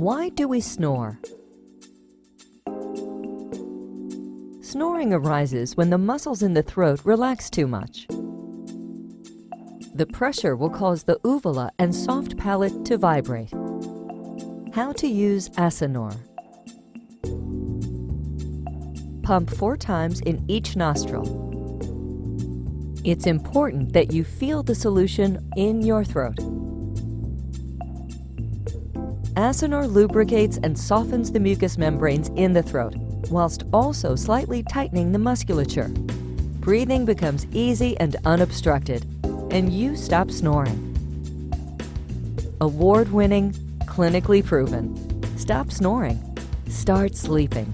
Why do we snore? Snoring arises when the muscles in the throat relax too much. The pressure will cause the uvula and soft palate to vibrate. How to use Asonor. Pump 4 times in each nostril. It's important that you feel the solution in your throat. Asonor lubricates and softens the mucous membranes in the throat, whilst also slightly tightening the musculature. Breathing becomes easy and unobstructed, and you stop snoring. Award-winning, clinically proven. Stop snoring. Start sleeping.